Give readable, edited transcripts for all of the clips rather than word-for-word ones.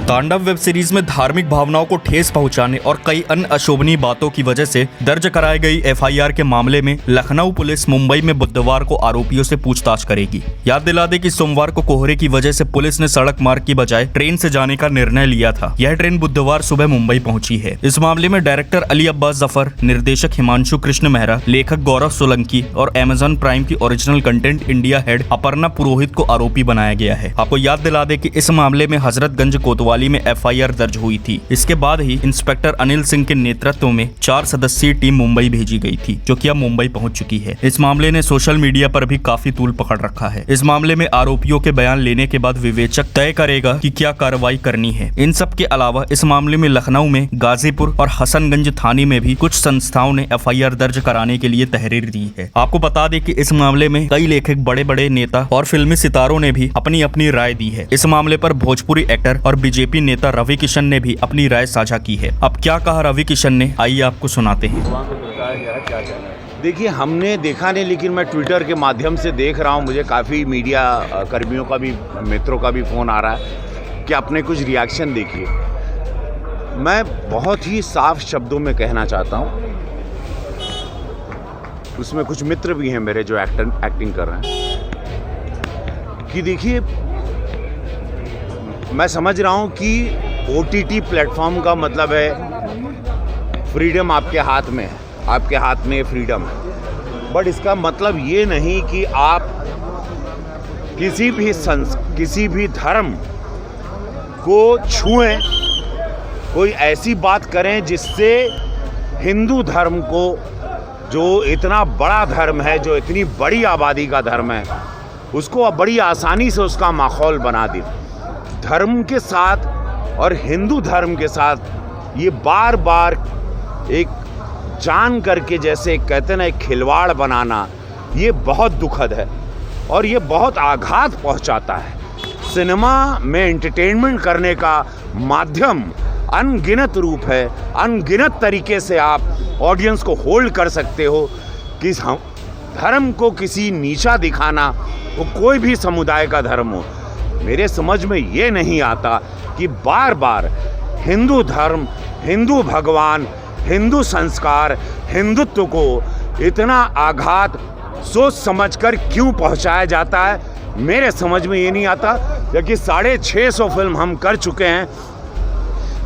तांडव web series में धार्मिक भावनाओं को ठेस पहुंचाने और कई अन्य अशोभनीय बातों की वजह से दर्ज कराई गई एफआईआर के मामले में लखनऊ पुलिस मुंबई में बुधवार को आरोपियों से पूछताछ करेगी। याद दिला दें कि सोमवार को कोहरे की वजह से पुलिस ने सड़क मार्ग की बजाय ट्रेन से जाने का निर्णय लिया था। यह ट्रेन बुधवार सुबह मुंबई पहुंची है। इस मामले में डायरेक्टर अली अब्बास जफर, निर्देशक हिमांशु कृष्ण मेहरा, लेखक गौरव सोलंकी और अमेजन प्राइम की original content India head Aparna Purohit को आरोपी बनाया गया है। आपको याद दिला दें कि इस मामले में हजरतगंज कोतवाली में एफआईआर दर्ज हुई थी। इसके बाद ही इंस्पेक्टर अनिल सिंह के नेतृत्व में 4 सदस्यीय टीम मुंबई भेजी गई थी, जो कि अब मुंबई पहुंच चुकी है। इस मामले ने सोशल मीडिया पर भी काफी तूल पकड़ रखा है। इस मामले में आरोपियों के बयान लेने के बाद विवेचक तय करेगा कि क्या कार्रवाई करनी है। इन सब के अलावा इस मामले में लखनऊ में, गाजीपुर और हसनगंज थाने में भी कुछ संस्थाओं ने एफआईआर दर्ज कराने के लिए तहरीर दी है। आपको बता दें कि इस मामले में कई लेखक, बड़े बड़े नेता और फिल्मी सितारों ने भी अपनी अपनी राय दी है। इस मामले पर भोजपुरी एक्टर और बीजेपी नेता रवि किशन ने भी अपनी राय साझा की है। अब क्या कहा रवि किशन ने, आइए आपको सुनाते हैं। देखिए, हमने देखा नहीं, लेकिन मैं ट्विटर के माध्यम से देख रहा हूँ। मुझे काफ़ी मीडिया कर्मियों का भी, मित्रों का भी फ़ोन आ रहा है कि आपने कुछ रिएक्शन देखिए। मैं बहुत ही साफ शब्दों में कहना चाहता हूँ, उसमें कुछ मित्र भी हैं मेरे जो एक्टिंग कर रहे हैं, कि देखिए, मैं समझ रहा हूँ कि ओटीटी प्लेटफॉर्म का मतलब है फ्रीडम आपके हाथ में है, आपके हाथ में फ्रीडम है। बट इसका मतलब ये नहीं कि आप किसी भी धर्म को छुएं, कोई ऐसी बात करें जिससे हिंदू धर्म को, जो इतना बड़ा धर्म है, जो इतनी बड़ी आबादी का धर्म है, उसको बड़ी आसानी से उसका माहौल बना दें। धर्म के साथ और हिंदू धर्म के साथ ये बार बार एक जान करके, जैसे कहते हैं ना, एक खिलवाड़ बनाना, ये बहुत दुखद है और ये बहुत आघात पहुंचाता है। सिनेमा में एंटरटेनमेंट करने का माध्यम अनगिनत रूप है, अनगिनत तरीके से आप ऑडियंस को होल्ड कर सकते हो। कि धर्म को किसी नीचा दिखाना, वो कोई भी समुदाय का धर्म हो, मेरे समझ में ये नहीं आता कि बार बार हिंदू धर्म, हिंदू भगवान, हिंदू संस्कार, हिंदुत्व को इतना आघात सोच समझकर क्यों पहुंचाया जाता है, मेरे समझ में ये नहीं आता। क्योंकि 650 फिल्म हम कर चुके हैं,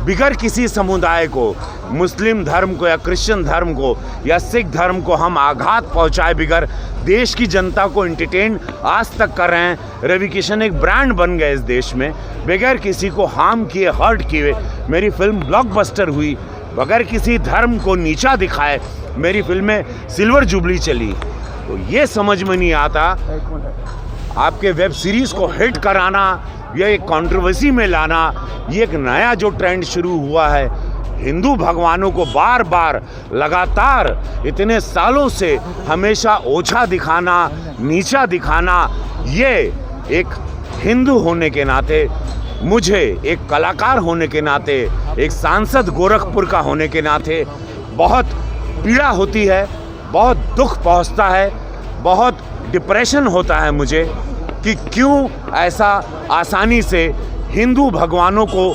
बिगर किसी समुदाय को, मुस्लिम धर्म को या क्रिश्चियन धर्म को या सिख धर्म को हम आघात पहुंचाए बिगर देश की जनता को एंटरटेन आज तक कर रहे हैं। रवि किशन एक ब्रांड बन गए इस देश में, बगैर किसी को हार्म किए, हर्ट किए मेरी फिल्म ब्लॉकबस्टर हुई। बगैर किसी धर्म को नीचा दिखाए मेरी फिल्में सिल्वर जुबली चली। तो ये समझ में नहीं आता, आपके वेब सीरीज़ को हिट कराना या एक कंट्रोवर्सी में लाना, ये एक नया जो ट्रेंड शुरू हुआ है। हिंदू भगवानों को बार बार लगातार इतने सालों से हमेशा ओछा दिखाना, नीचा दिखाना, ये एक हिंदू होने के नाते, मुझे एक कलाकार होने के नाते, एक सांसद गोरखपुर का होने के नाते बहुत पीड़ा होती है, बहुत दुख पहुंचता है, बहुत डिप्रेशन होता है मुझे कि क्यों ऐसा आसानी से हिंदू भगवानों को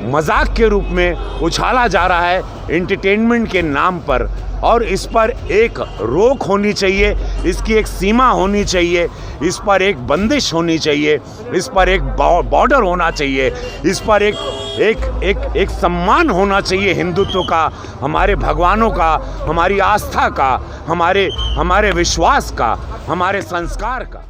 मजाक के रूप में उछाला जा रहा है एंटरटेनमेंट के नाम पर। और इस पर एक रोक होनी चाहिए, इसकी एक सीमा होनी चाहिए, इस पर एक बंदिश होनी चाहिए, इस पर एक बॉर्डर होना चाहिए, इस पर एक सम्मान होना चाहिए हिंदुत्व का, हमारे भगवानों का, हमारी आस्था का, हमारे विश्वास का, हमारे संस्कार का।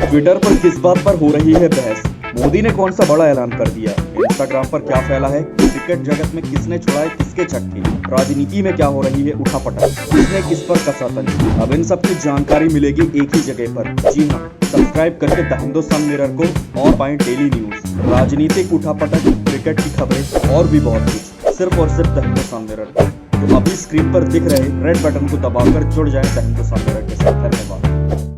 ट्विटर पर किस बात पर हो रही है बहस? मोदी ने कौन सा बड़ा ऐलान कर दिया? इंस्टाग्राम पर क्या फैला है? क्रिकेट जगत में किसने छुड़ाए किसके छक्के? राजनीति में क्या हो रही है उठापटक? किसने किस पर कसा तंज? अब इन सब की जानकारी मिलेगी एक ही जगह पर। जी हाँ, सब्सक्राइब करके द हिंदुस्तान मिरर को और पाएं डेली न्यूज, राजनीतिक उठापटक, क्रिकेट की खबरें और भी बहुत कुछ, सिर्फ और सिर्फ द हिंदुस्तान मिरर। तो अभी स्क्रीन पर दिख रहे रेड बटन को दबाकर जुड़ जाएं द हिंदुस्तान मिरर के साथ। धन्यवाद।